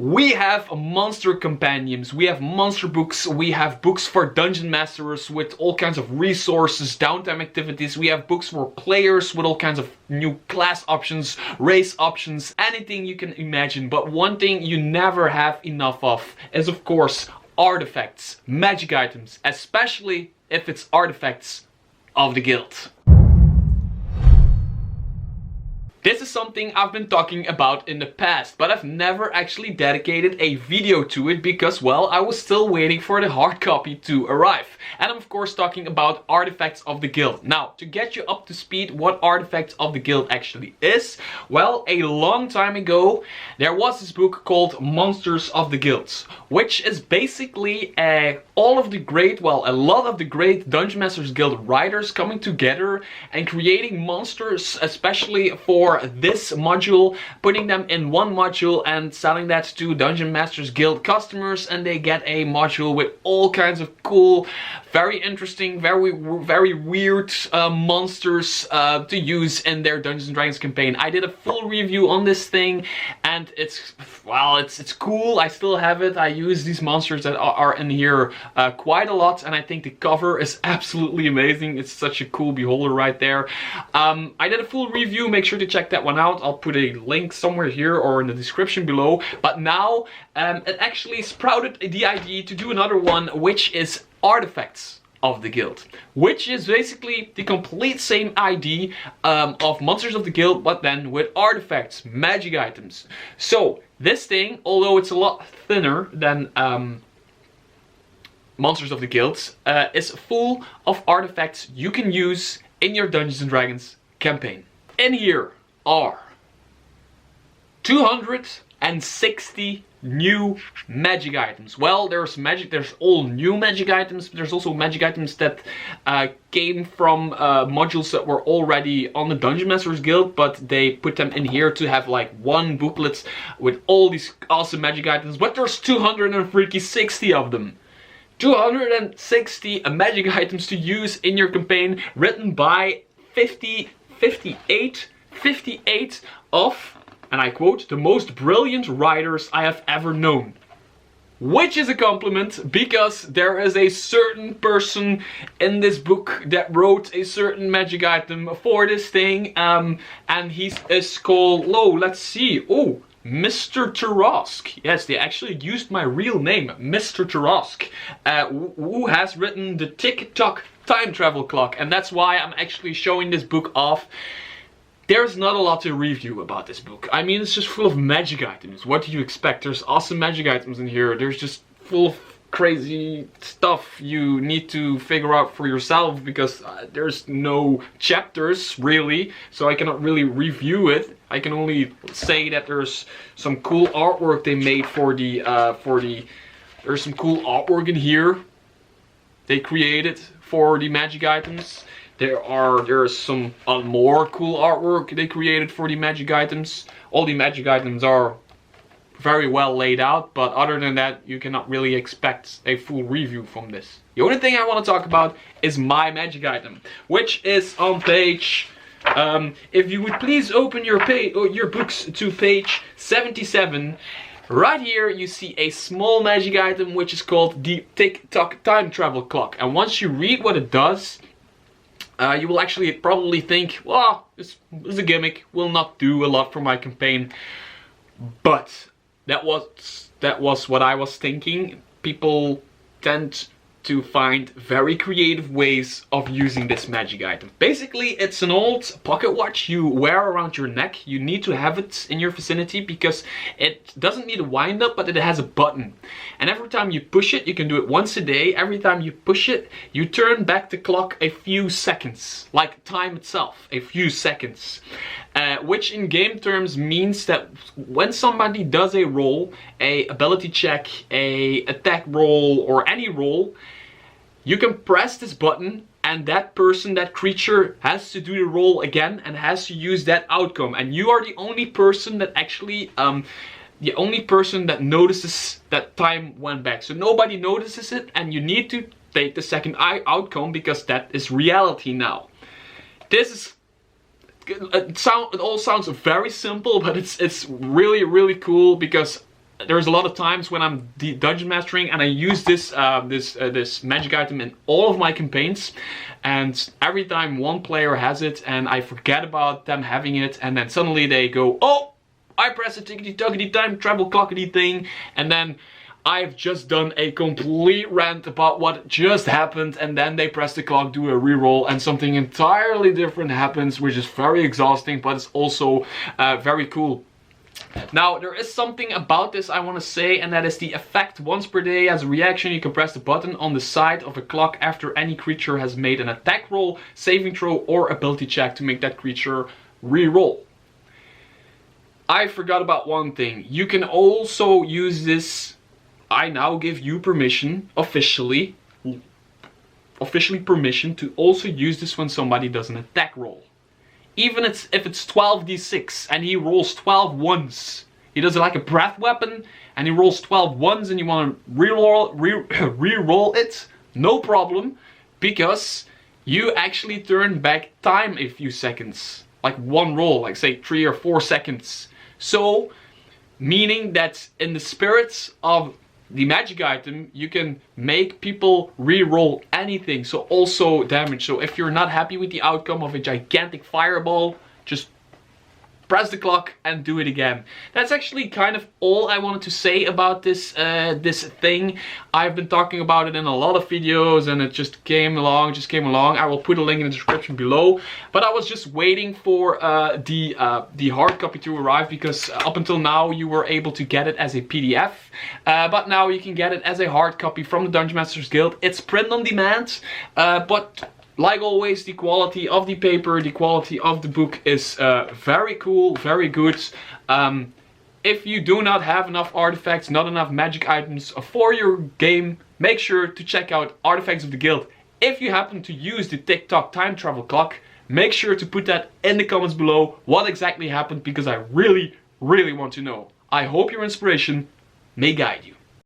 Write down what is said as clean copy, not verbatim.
We have monster companions, we have monster books, we have books for dungeon masters with all kinds of resources, downtime activities, we have books for players with all kinds of new class options, race options, anything you can imagine. But one thing you never have enough of is, of course, artifacts, magic items, especially if it's artifacts of the guild. This is something I've been talking about in the past, but I've never actually dedicated a video to it because, well, I was still waiting for the hard copy to arrive. And I'm of course talking about Artifacts of the Guild. Now, to get you up to speed what Artifacts of the Guild actually is, well, a long time ago there was this book called Monsters of the Guilds, which is basically all of the great, well, a lot of the great Dungeon Masters Guild writers coming together and creating monsters especially for this module, putting them in one module and selling that to Dungeon Masters Guild customers, and they get a module with all kinds of cool, very interesting, very weird monsters to use in their Dungeons and Dragons campaign. I did a full review on this thing and it's, well, it's cool. I still have it. I use these monsters that are in here quite a lot, and I think the cover is absolutely amazing. It's such a cool beholder right there. I did a full review, make sure to check that one out. I'll put a link somewhere here or in the description below. But now it actually sprouted the idea to do another one, which is Artifacts of the Guild, which is basically the complete same idea of Monsters of the Guild, but then with artifacts, magic items. So this thing, although it's a lot thinner than Monsters of the Guild, is full of artifacts you can use in your Dungeons and Dragons campaign. In here are 260 new magic items. Well, there's all new magic items, but there's also magic items that came from modules that were already on the Dungeon Masters Guild, but they put them in here to have like one booklet with all these awesome magic items. But there's 260 of them. 260 magic items to use in your campaign, written by 58 of, and I quote, the most brilliant writers I have ever known. Which is a compliment, because there is a certain person in this book that wrote a certain magic item for this thing, and he is called, oh, let's see, oh, Mr. Tarrasque. Yes, they actually used my real name, Mr. Tarrasque, who has written the Tick-Tock Time Travel Clock, and that's why I'm actually showing this book off. There's not a lot to review about this book. I mean, it's just full of magic items. What do you expect? There's awesome magic items in here. There's just full of crazy stuff you need to figure out for yourself, because there's no chapters really, so I cannot really review it. I can only say that there's some cool artwork they made for the there's some cool artwork in here they created for the magic items. There's some more cool artwork they created for the magic items. All the magic items are very well laid out, but other than that, you cannot really expect a full review from this. The only thing I want to talk about is my magic item, which is on page, if you would please open your books to page 77. Right here you see a small magic item which is called the Tick-Tock Time Travel Clock, and once you read what it does, you will actually probably think, well, this is a gimmick, will not do a lot for my campaign. But that was what I was thinking. People tend to find very creative ways of using this magic item. Basically, it's an old pocket watch you wear around your neck. You need to have it in your vicinity because it doesn't need a wind up, but it has a button. And every time you push it, you can do it once a day. Every time you push it, you turn back the clock a few seconds, like time itself, a few seconds. Which in game terms means that when somebody does a roll, a ability check, a attack roll, or any roll, you can press this button and that person, that creature, has to do the roll again and has to use that outcome. And you are the only person that actually, notices that time went back. So nobody notices it, and you need to take the second outcome because that is reality now. This is, it all sounds very simple, but it's really cool because there's a lot of times when I'm dungeon mastering and I use this this magic item in all of my campaigns, and every time one player has it and I forget about them having it, and then suddenly they go, oh, I press a tickety-tuckety time travel clockety thing, and then I've just done a complete rant about what just happened, and then they press the clock, do a reroll, and something entirely different happens, which is very exhausting, but it's also very cool. Now, there is something about this I want to say, and that is the effect. Once per day, as a reaction, you can press the button on the side of a clock after any creature has made an attack roll, saving throw, or ability check to make that creature re-roll. I forgot about one thing. You can also use this. I now give you permission, officially permission to also use this when somebody does an attack roll. Even if it's 12d6 and he rolls 12 ones. He does it like a breath weapon and he rolls 12 ones and you want to re-roll it, no problem, because you actually turn back time a few seconds. Like one roll, like say 3 or 4 seconds. So, meaning that in the spirits of the magic item, you can make people re-roll anything, so also damage. So if you're not happy with the outcome of a gigantic fireball, just press the clock and do it again. That's actually kind of all I wanted to say about this this thing. I've been talking about it in a lot of videos and it just came along. I will put a link in the description below. But I was just waiting for the hard copy to arrive, because up until now you were able to get it as a PDF. But now you can get it as a hard copy from the Dungeon Masters Guild. It's print on demand, but like always, the quality of the paper, the quality of the book is very cool, very good. If you do not have enough artifacts, not enough magic items for your game, make sure to check out Artifacts of the Guild. If you happen to use the TikTok time travel clock, make sure to put that in the comments below, what exactly happened, because I really, really want to know. I hope your inspiration may guide you.